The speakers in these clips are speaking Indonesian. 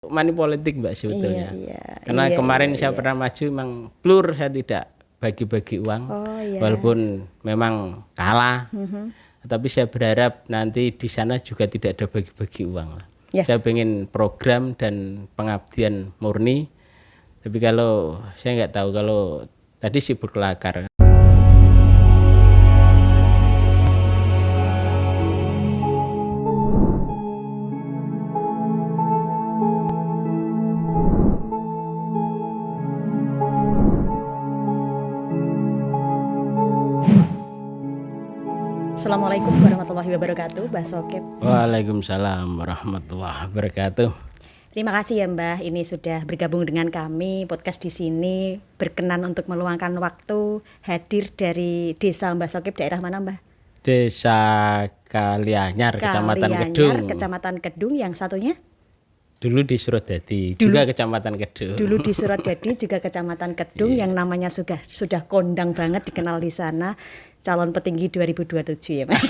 money politik Mbak sebetulnya. Karena Iya, kemarin iya, saya pernah maju memang plur, saya tidak bagi-bagi uang. Oh iya. Walaupun memang kalah. Tapi saya berharap nanti di sana juga tidak ada bagi-bagi uang lah. Ya. Saya pengen program dan pengabdian murni. Tapi kalau saya nggak tahu, kalau tadi sibuk kelakar. Assalamualaikum warahmatullahi wabarakatuh, Mbah Sokip. Waalaikumsalam warahmatullahi wabarakatuh. Terima kasih ya Mbah, ini sudah bergabung dengan kami podcast di sini, berkenan untuk meluangkan waktu hadir dari desa Mbah Sokip, daerah mana Mbah? Desa Kalianyar, Kecamatan Kedung. Kecamatan Kedung, yang satunya? Dulu di Suradadi, juga Kecamatan Kedung. Dulu di Suradadi juga Kecamatan Kedung, yang namanya sudah kondang banget, dikenal di sana, calon petinggi 2027 ya Mbak.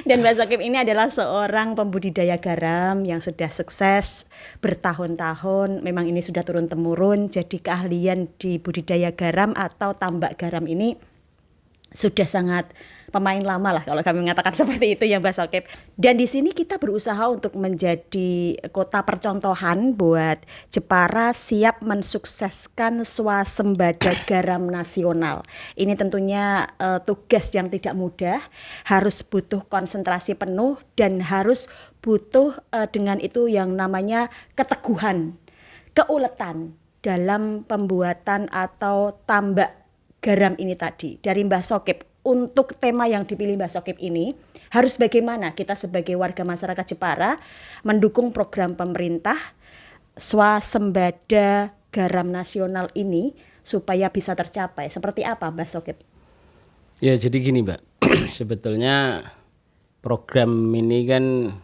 Dan Mbak Sokip ini adalah seorang pembudidaya garam yang sudah sukses bertahun-tahun. Memang ini sudah turun-temurun, jadi keahlian di budidaya garam atau tambak garam ini sudah sangat pemain lama lah kalau kami mengatakan seperti itu ya Mbak Sokip. Dan di sini kita berusaha untuk menjadi kota percontohan buat Jepara siap mensukseskan swasembada garam nasional. Ini tentunya tugas yang tidak mudah, harus butuh konsentrasi penuh dan harus butuh dengan itu yang namanya keteguhan, keuletan dalam pembuatan atau tambak garam ini tadi. Dari Mbah Sokip, untuk tema yang dipilih Mbah Sokip ini, harus bagaimana kita sebagai warga masyarakat Jepara mendukung program pemerintah swasembada garam nasional ini supaya bisa tercapai. Seperti apa Mbah Sokip? Ya jadi gini Mbak, sebetulnya program ini kan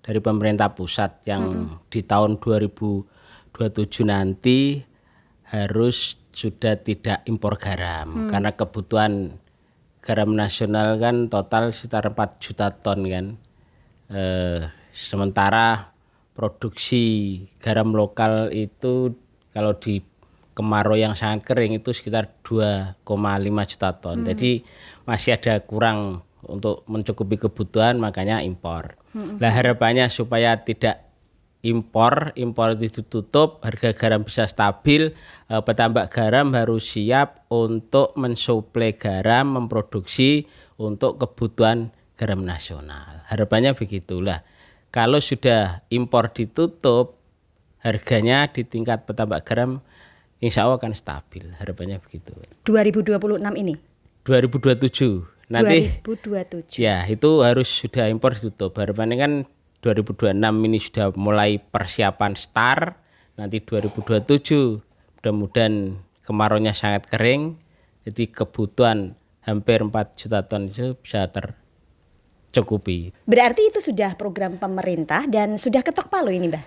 dari pemerintah pusat yang di tahun 2027 nanti harus sudah tidak impor garam. Karena kebutuhan garam nasional kan total sekitar 4 juta ton kan. Sementara produksi garam lokal itu kalau di kemarau yang sangat kering itu sekitar 2,5 juta ton. Jadi masih ada kurang untuk mencukupi kebutuhan, makanya impor. Nah harapannya supaya tidak impor itu ditutup, harga garam bisa stabil, petambak garam harus siap untuk mensuplai garam, memproduksi untuk kebutuhan garam nasional. Harapannya begitulah. Kalau sudah impor ditutup, harganya di tingkat petambak garam insya Allah akan stabil. Harapannya begitu. 2026 ini? 2027. Nanti 2027. ya itu harus sudah impor ditutup. Harapannya kan 2026 ini sudah mulai persiapan start, nanti 2027 mudah-mudahan kemaraunya sangat kering, jadi kebutuhan hampir 4 juta ton itu bisa tercukupi. Berarti itu sudah program pemerintah dan sudah ketok palu ini Mbak?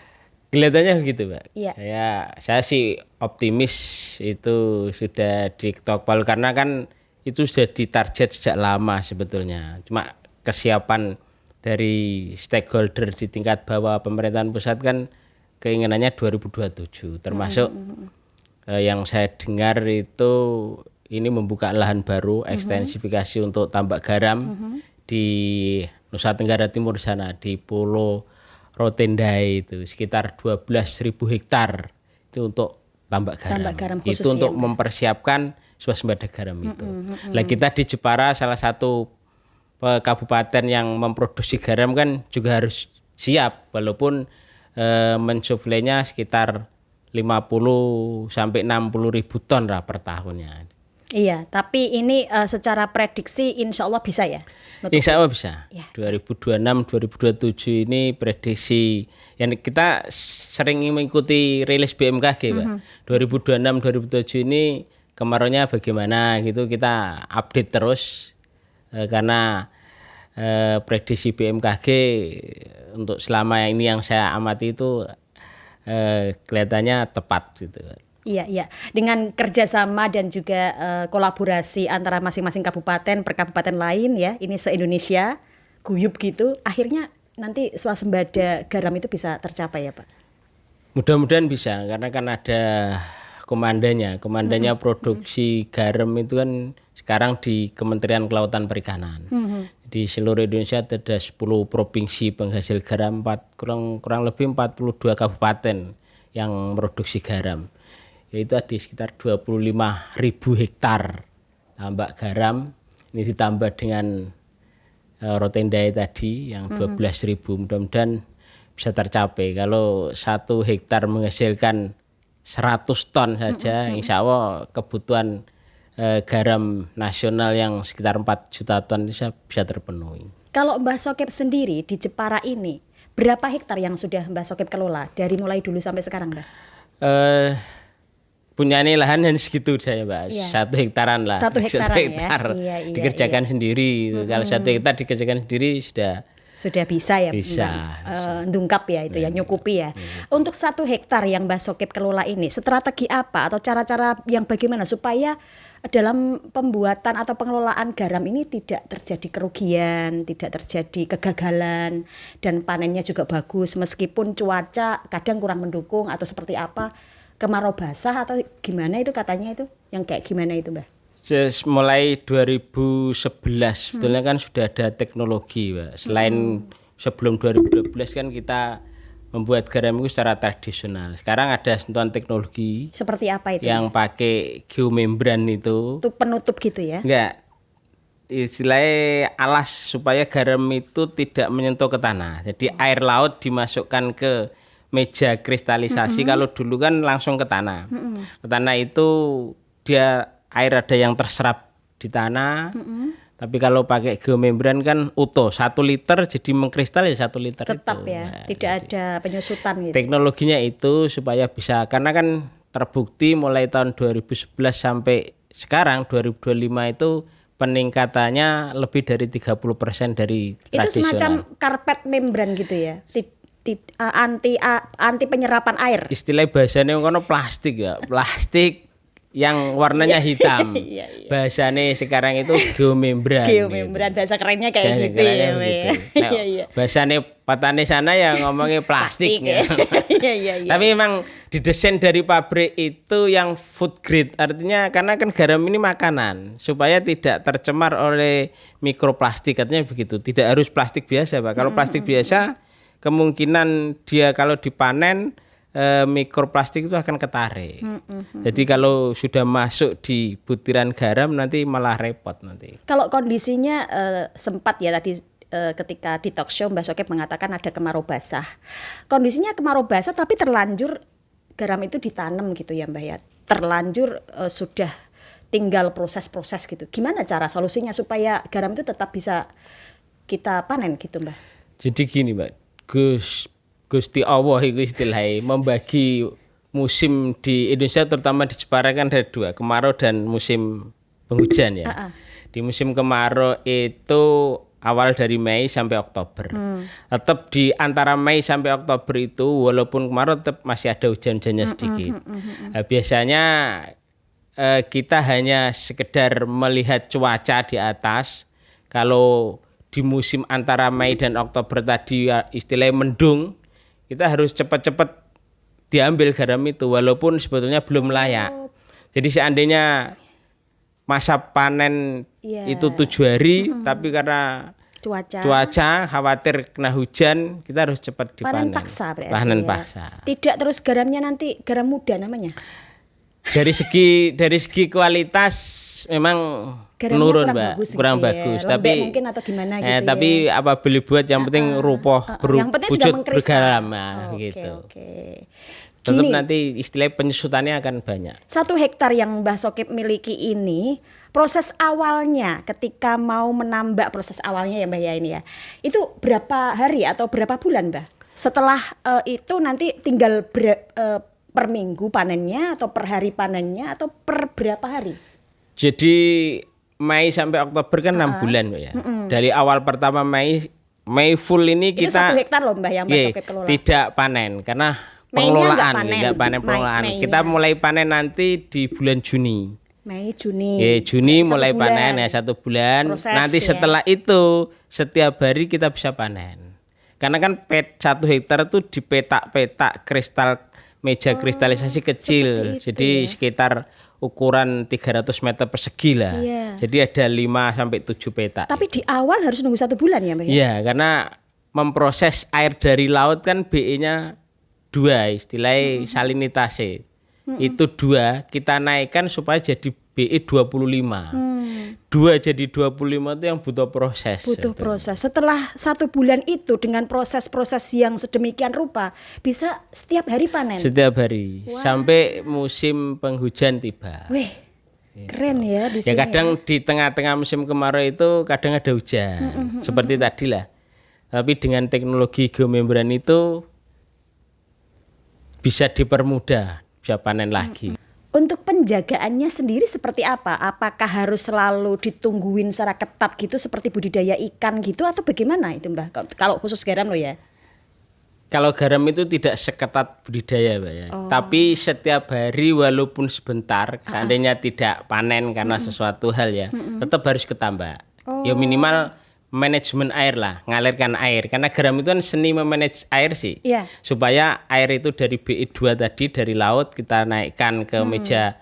Kelihatannya begitu Mbak. Iya. Saya sih optimis itu sudah diketok palu karena kan itu sudah ditarget sejak lama sebetulnya. Cuma kesiapan dari stakeholder di tingkat bawah pemerintahan pusat kan keinginannya 2027 termasuk yang saya dengar itu ini membuka lahan baru ekstensifikasi untuk tambak garam di Nusa Tenggara Timur sana di Pulau Rotendai itu sekitar 12.000 hektar itu untuk tambak garam. Itu untuk mempersiapkan swasembada garam itu. Lah kita di Jepara salah satu kabupaten yang memproduksi garam kan juga harus siap walaupun mensuplainya sekitar 50 sampai 60 ribu ton lah per tahunnya. Iya, tapi ini secara prediksi insya Allah bisa ya? Insya Allah bisa. Ya. 2026, 2027 ini prediksi yang kita sering mengikuti rilis BMKG Pak. 2026, 2027 ini kemaraunya bagaimana gitu kita update terus. Karena prediksi BMKG untuk selama ini yang saya amati itu kelihatannya tepat gitu. Iya. Dengan kerjasama dan juga kolaborasi antara masing-masing kabupaten per kabupaten lain ya, ini se-Indonesia, guyup gitu, akhirnya nanti swasembada garam itu bisa tercapai ya Pak? Mudah-mudahan bisa, karena kan ada komandannya produksi garam itu kan sekarang di Kementerian Kelautan Perikanan. Di seluruh Indonesia ada 10 provinsi penghasil garam, kurang lebih 42 kabupaten yang produksi garam. Yaitu ada sekitar 25.000 hektar tambak garam. Ini ditambah dengan Rotendai tadi yang 12.000, mudah-mudahan bisa tercapai. Kalau 1 hektar menghasilkan 100 ton saja, insya Allah kebutuhan garam nasional yang sekitar 4 juta ton bisa terpenuhi. Kalau Mbah Sokip sendiri di Jepara ini, berapa hektar yang sudah Mbah Sokip kelola dari mulai dulu sampai sekarang, Mbah? Punya lahan hanya segitu saya, Mbak. Iya. 1 hektaran lah. 1 hektaran 1 hektar ya. Iya, dikerjakan sendiri. Kalau 1 hektar dikerjakan sendiri sudah bisa ya, bisa. Ndungkap ya itu ya, nyukupi ya. Untuk 1 hektar yang Mbah Sokip kelola ini, strategi apa atau cara-cara yang bagaimana supaya dalam pembuatan atau pengelolaan garam ini tidak terjadi kerugian, tidak terjadi kegagalan, dan panennya juga bagus meskipun cuaca kadang kurang mendukung atau seperti apa, kemarau basah atau gimana itu katanya itu, yang kayak gimana itu Mbah? Mulai 2011 sebetulnya kan sudah ada teknologi, Mbak. Selain sebelum 2012 kan kita membuat garam itu secara tradisional. Sekarang ada sentuhan teknologi. Seperti apa itu? Yang pakai geomembran itu. Itu penutup gitu ya? Enggak. Istilahnya alas supaya garam itu tidak menyentuh ke tanah. Jadi air laut dimasukkan ke meja kristalisasi. Kalau dulu kan langsung ke tanah. Ke tanah itu dia air ada yang terserap di tanah. Tapi kalau pakai geomembran kan utuh 1 liter jadi mengkristal ya 1 liter tetap itu. Ya, Nah, tidak ada penyusutan gitu. Teknologinya itu supaya bisa, karena kan terbukti mulai tahun 2011 sampai sekarang 2025 itu peningkatannya lebih dari 30% dari itu tradisional. semacam karpet membran gitu ya. Anti penyerapan air. Istilah bahasanya kono plastik ya, plastik yang warnanya hitam. Bahasanya sekarang itu geomembran. Geomembran, bahasa kerennya kayak gitu ya. Nah, bahasanya patane sana yang ngomongnya plastik. Tapi memang didesain dari pabrik itu yang food grade, artinya karena kan garam ini makanan, supaya tidak tercemar oleh mikroplastik, katanya begitu. Tidak harus plastik biasa, Pak. Kalau plastik biasa kemungkinan dia kalau dipanen mikroplastik itu akan ketarik. Jadi kalau sudah masuk di butiran garam nanti malah repot nanti. Kalau kondisinya sempat ya tadi ketika di talk show Mbak Sokip mengatakan ada kemarau basah. Kondisinya kemarau basah tapi terlanjur garam itu ditanam gitu ya Mbak ya. Terlanjur sudah tinggal proses-proses gitu. Gimana cara solusinya supaya garam itu tetap bisa kita panen gitu Mbak? Jadi gini Mbak, Gusti Allah itu istilahnya membagi musim di Indonesia terutama di Jepara kan ada 2, kemarau dan musim penghujan ya. Di musim kemarau itu awal dari Mei sampai Oktober. Tetap di antara Mei sampai Oktober itu walaupun kemarau tetap masih ada hujan-hujannya sedikit. Nah, biasanya kita hanya sekedar melihat cuaca di atas. Kalau di musim antara Mei dan Oktober tadi istilahnya mendung, kita harus cepat-cepat diambil garam itu walaupun sebetulnya belum layak. Jadi seandainya masa panen itu 7 hari, tapi karena cuaca khawatir kena hujan, kita harus cepat dipanen. Panen paksa berarti. Panen ya. paksa. Tidak terus garamnya nanti garam muda namanya. Dari segi kualitas memang menurun Mbak, kurang bagus. Tapi mungkin atau gimana gitu tapi apa beli buat yang penting rupoh berwujud bergaram gitu. Tetap nanti istilah penyusutannya akan banyak. 1 hektar yang Mbah Sokip miliki ini, proses awalnya ketika mau menambak proses awalnya ya Mbah ya ini ya. Itu berapa hari atau berapa bulan Mbah? Setelah itu nanti tinggal per minggu panennya atau per hari panennya atau per berapa hari? Jadi Mei sampai Oktober kan 6 bulan ya. Dari awal pertama Mei full ini itu kita 1 hektar loh Mbah yang Mbah Sokip kelola. Tidak panen karena pengelolaan, enggak panen pengelolaan. Kita mulai panen nanti di bulan Juni. Mei, Juni. Juni mulai panen ya 1 bulan. Proses, nanti setelah itu setiap hari kita bisa panen. Karena kan 1 hektar itu dipetak-petak meja kristalisasi kecil. Jadi sekitar ukuran 300 meter persegi lah. Iya. Jadi ada 5 sampai 7 petak. Tapi di awal harus nunggu 1 bulan ya Mbak? Iya, karena memproses air dari laut kan BE-nya 2, istilahnya salinitase. Itu 2, kita naikkan supaya jadi BE 25. 2 jadi 25 itu yang butuh proses. Butuh proses. Setelah 1 bulan itu dengan proses-proses yang sedemikian rupa, bisa setiap hari panen? Setiap hari. Sampai musim penghujan tiba. Wih, keren ya di Ya sini. kadang di tengah-tengah musim kemarau itu kadang ada hujan. Seperti tadi lah. Tapi dengan teknologi geomembran itu bisa dipermudah, bisa panen lagi. Untuk penjagaannya sendiri seperti apa? Apakah harus selalu ditungguin secara ketat gitu seperti budidaya ikan gitu atau bagaimana itu Mbak? Kalau khusus garam loh ya. Kalau garam itu tidak seketat budidaya, Mbak ya. Tapi setiap hari walaupun sebentar, seandainya tidak panen karena sesuatu hal ya, tetap harus ketambak. Ya minimal manajemen air lah, ngalirkan air. Karena garam itu kan seni memanage air sih. Iya. Supaya air itu dari BI2 tadi dari laut kita naikkan ke meja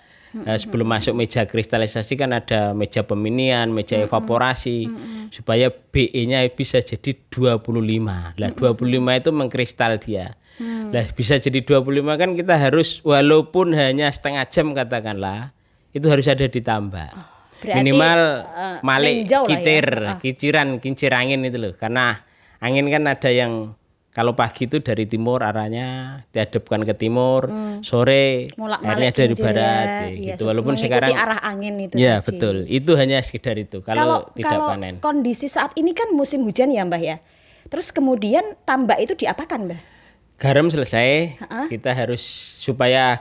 sebelum masuk meja kristalisasi kan ada meja peminian, meja evaporasi supaya BE-nya bisa jadi 25. Lah 25 itu mengkristal dia. Lah bisa jadi 25 kan kita harus walaupun hanya setengah jam katakanlah itu harus ada ditambah. Berarti, Minimal malik meninjau lah kitir, ya. kincir angin itu loh. Karena angin kan ada yang kalau pagi itu dari timur arahnya dihadapkan ke timur, sore airnya dari kincir barat ya. gitu. Walaupun Mengikuti sekarang arah angin itu ya tadi. betul. Itu hanya sekedar itu kalau tidak kalau panen. kondisi saat ini kan musim hujan ya Mbah ya. Terus kemudian tambak itu diapakan Mbah? Garam selesai, kita harus supaya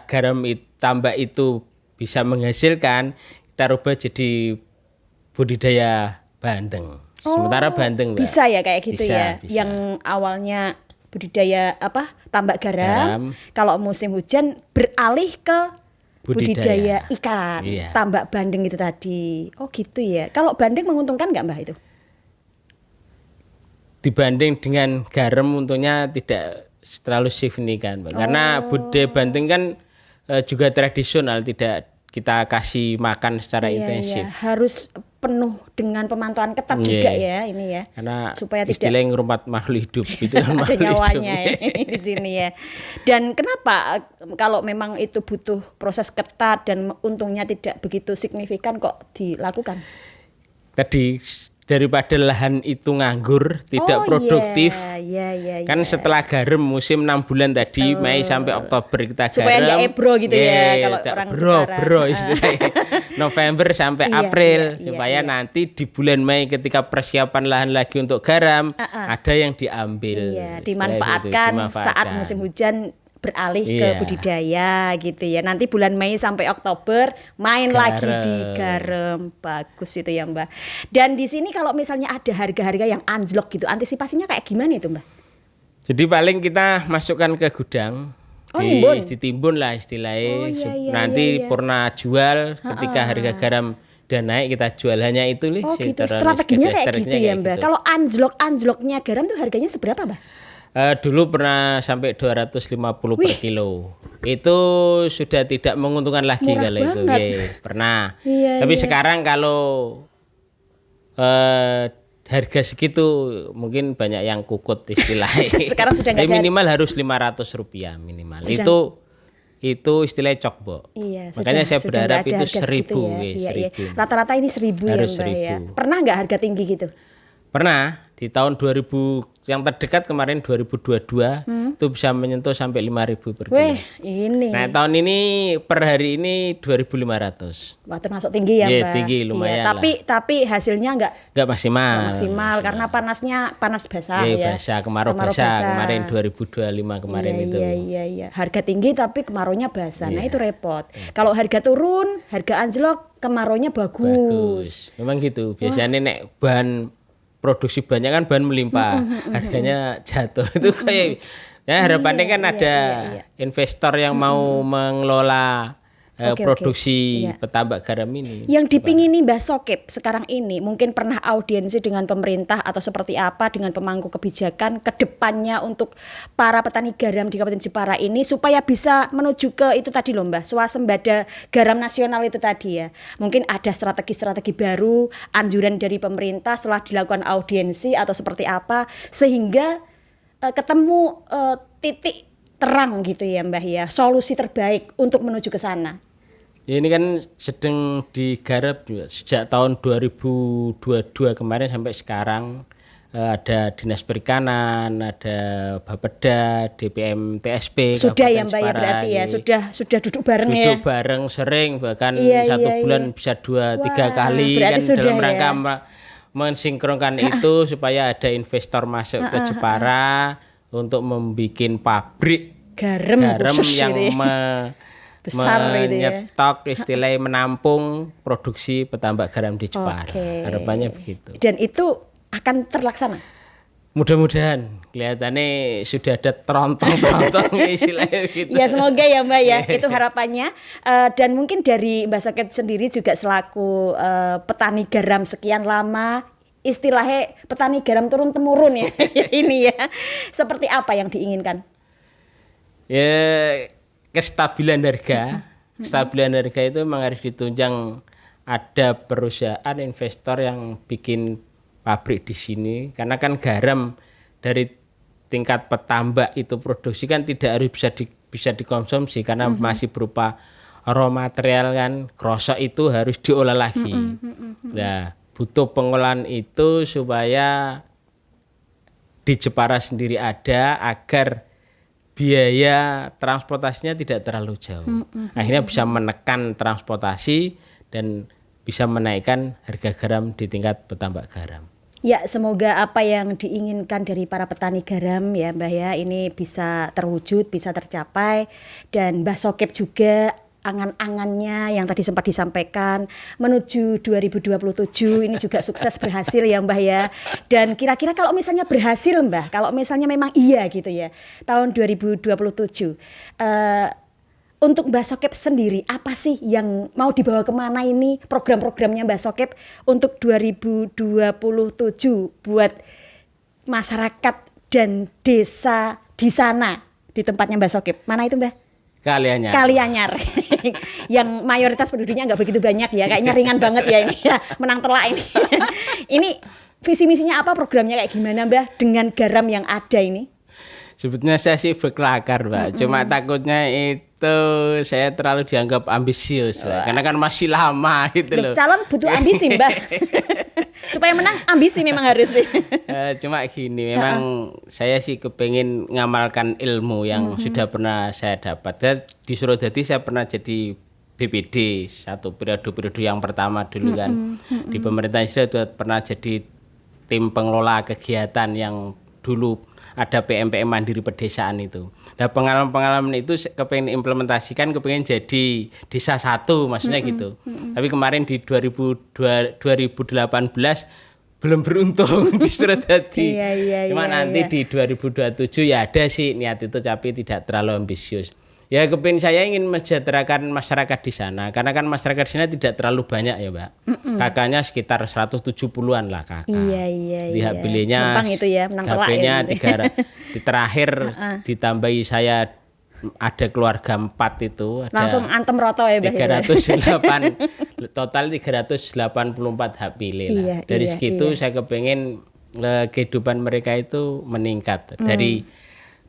tambak itu bisa menghasilkan, kita rubah jadi budidaya bandeng. Sementara bandeng, Mbak. Bisa ya kayak gitu Bisa, ya. bisa. Yang awalnya budidaya tambak garam, kalau musim hujan beralih ke budidaya ikan, Iya. tambak bandeng itu tadi. Oh gitu ya. Kalau bandeng menguntungkan nggak Mbah itu? Dibanding dengan garam untungnya tidak terlalu signifikan, Mbak. Karena budidaya bandeng kan juga tradisional, tidak kita kasih makan secara intensif. Iya. Harus penuh dengan pemantauan ketat juga ya ini ya. Karena supaya tidak istilah ngurmat makhluk hidup itu kan ada makhluk nyawanya hidup. ya di sini ya. Dan kenapa kalau memang itu butuh proses ketat dan untungnya tidak begitu signifikan kok dilakukan? Tadi daripada lahan itu nganggur, tidak produktif. Iya. Kan setelah garam musim 6 bulan tadi, Mei sampai Oktober kita garam. Supaya nggak ebro gitu ya kalau orang Jepara. Bro istilahnya. November sampai April supaya iya. nanti di bulan Mei ketika persiapan lahan lagi untuk garam ada yang diambil. Iya, Istilahnya dimanfaatkan itu, saat musim hujan beralih ke Iya. budidaya gitu ya. Nanti bulan Mei sampai Oktober main lagi di garam. Bagus itu ya Mbak. Dan di sini kalau misalnya ada harga-harga yang anjlok gitu, antisipasinya kayak gimana itu Mbak? Jadi paling kita masukkan ke gudang. Nimbun? Ditimbun lah istilahnya. Iya, Nanti iya. purna jual ketika harga garam dan naik kita jual hanya itu Oh gitu, strateginya kayak gitu ya Mbak. Kalau anjloknya garam tuh harganya seberapa Mbak? Dulu pernah sampai 250 per kilo. Itu sudah tidak menguntungkan lagi Murah kalau itu. banget. Iya, pernah. Iya, Tapi sekarang kalau harga segitu mungkin banyak yang kukut istilahnya. Sekarang sudah nggak Tapi ada. minimal harus Rp500 minimal. Sudah. Itu istilahnya cokbok. Iya, Makanya saya sudah berharap nggak ada itu harga segitu 1.000. ya. Iya. 1.000. Rata-rata ini 1.000 ya Harus Mbak ya. 1.000. Pernah nggak harga tinggi gitu? Pernah di tahun 2000 yang terdekat kemarin 2022 itu bisa menyentuh sampai 5.000 per kilo. Weh, ini. Nah, tahun ini per hari ini 2.500. Wah, termasuk tinggi ya, Iya, Mbak. tinggi, lumayan Iya, tapi hasilnya nggak Enggak maksimal. maksimal karena panas basah Iya, ya. basah, kemarau basah. Kemarin 2025 kemarin itu. Iya. Harga tinggi tapi kemaraunya basah. Nah, Iya. itu repot. Kalau harga turun, harga anjlok, kemaraunya bagus. Memang gitu. Biasanya nek bahan produksi banyak kan bahan melimpah, harganya jatuh. Itu kayak ya harapannya kan ada iya. investor yang mau mengelola Oke, produksi iya. petambak garam ini. Yang dipingini Mbah Sokip sekarang ini mungkin pernah audiensi dengan pemerintah atau seperti apa dengan pemangku kebijakan ke depannya untuk para petani garam di Kabupaten Jepara ini supaya bisa menuju ke itu tadi loh Mbah, swasembada garam nasional itu tadi ya. Mungkin ada strategi-strategi baru, anjuran dari pemerintah setelah dilakukan audiensi atau seperti apa sehingga ketemu titik terang gitu ya Mbah ya, solusi terbaik untuk menuju ke sana. Ya, ini kan sedang digarap sejak tahun 2022 kemarin sampai sekarang. Ada Dinas Perikanan, ada Bapeda, DPM TSP. Sudah ya Kabupaten Mbak ya Jepara, berarti ya, iya. sudah duduk bareng ya. Duduk bareng sering, bahkan Iya, satu iya, bulan iya. bisa 2-3 Wah, kali berarti kan sudah dalam rangka ya. mensinkronkan itu supaya ada investor masuk ke Jepara untuk membuat pabrik Garam khusus yang gitu ya. Besar gitu ya. menyetok istilahnya menampung produksi petambak garam di Jepara. Oke. Harapannya begitu. Dan itu akan terlaksana. Mudah-mudahan kelihatannya sudah ada terontong-terontong istilahnya gitu. Ya semoga ya Mbak ya, itu harapannya. Dan mungkin dari Mbak Soket sendiri juga selaku petani garam sekian lama, istilahnya petani garam turun temurun ya ini ya. Seperti apa yang diinginkan? Ya, kestabilan harga. Kestabilan harga itu memang harus ditunjang ada perusahaan investor yang bikin pabrik di sini, karena kan garam dari tingkat petambak itu produksi kan tidak harus bisa dikonsumsi karena masih berupa raw material kan, krosok itu harus diolah lagi. Nah, butuh pengolahan itu supaya di Jepara sendiri ada agar biaya transportasinya tidak terlalu jauh. Akhirnya bisa menekan transportasi dan bisa menaikkan harga garam di tingkat petambak garam. Ya semoga apa yang diinginkan dari para petani garam ya Mbah ya ini bisa terwujud, bisa tercapai. Dan Mbah Sokip juga angan-angannya yang tadi sempat disampaikan menuju 2027 ini juga sukses berhasil ya Mbah ya. Dan kira-kira kalau misalnya berhasil Mbah, kalau misalnya memang iya gitu ya tahun 2027 untuk Mbah Sokip sendiri, apa sih yang mau dibawa kemana ini program-programnya Mbah Sokip untuk 2027 buat masyarakat dan desa di sana, di tempatnya Mbah Sokip? Mana itu Mbah? Kalianyar. Kalianyar. Yang mayoritas penduduknya nggak begitu banyak ya, kayaknya ringan banget ya ini, menang telak ini. Ini visi misinya apa, programnya kayak gimana Mbah dengan garam yang ada ini? Sebetulnya saya sih berkelakar Mbak, cuma takutnya itu saya terlalu dianggap ambisius lah. Karena kan masih lama gitu loh. Calon butuh ambisi Mbak. Supaya menang ambisi memang harus sih. Cuma gini, memang saya sih kepengen ngamalkan ilmu yang sudah pernah saya dapat. Di Surodadi saya pernah jadi BPD satu periode yang pertama dulu kan. Di pemerintahan saya sudah pernah jadi tim pengelola kegiatan yang dulu ada PMPM Mandiri Pedesaan itu. Nah pengalaman-pengalaman itu kepengen implementasikan, kepengen jadi desa satu maksudnya gitu. Tapi kemarin di 2018 belum beruntung di Surodadi. Cuma nanti di 2027 ya ada sih niat itu tapi tidak terlalu ambisius. Ya kepingin saya ingin mensejahterakan masyarakat di sana karena kan masyarakat di sana tidak terlalu banyak ya Mbak. Kakaknya sekitar 170-an lah kakak. Iya. Lihat pilihnya gampang itu ya, menang telak HP-nya ya. di terakhir ditambahi saya ada keluarga 4 itu. Ada langsung antem roto ya Mbak. 308 total 384 hak pilih lah. Iya, Dari iya, segitu saya kepengen kehidupan mereka itu meningkat dari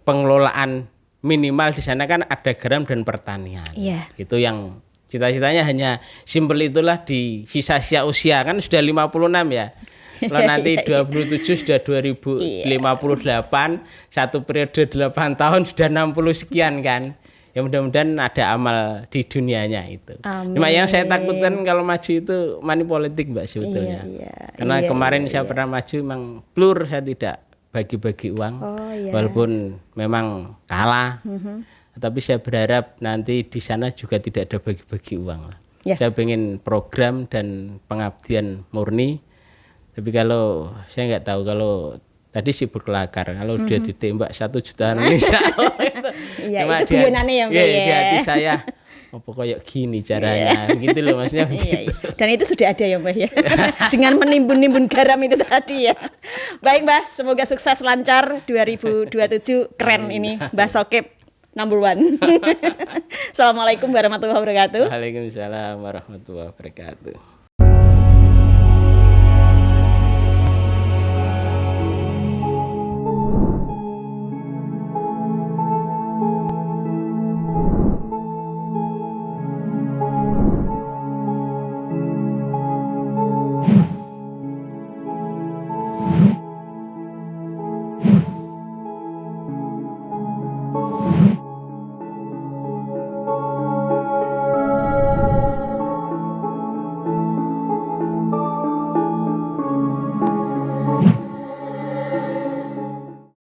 pengelolaan minimal di sana kan ada garam dan pertanian. Iya. Itu yang cita-citanya hanya simpel itulah di sisa-sisa usia kan sudah 56 ya. Kalau nanti 27 sudah 2058, satu periode 8 tahun sudah 60 sekian kan. Ya mudah-mudahan ada amal di dunianya itu. Amin. Cuma yang saya takutkan kalau maju itu money politik Mbak sebetulnya. Karena kemarin saya pernah maju memang blur, saya tidak bagi-bagi uang, walaupun memang kalah, tapi saya berharap nanti di sana juga tidak ada bagi-bagi uang. Saya pengen program dan pengabdian murni, tapi kalau saya nggak tahu kalau tadi sih berkelakar, kalau dia ditembak 1 juta Indonesia, Iya, itu guyonannya ya Mbak di hati saya apa kayak gini caranya gitu loh maksudnya Iya, begitu. iya. Dan itu sudah ada ya Mbah ya. Dengan menimbun-nimbun garam itu tadi ya. Baik Mbah, semoga sukses lancar 2027. Keren ini Mbah Sokip number one. Assalamualaikum warahmatullahi wabarakatuh. Waalaikumsalam warahmatullahi wabarakatuh.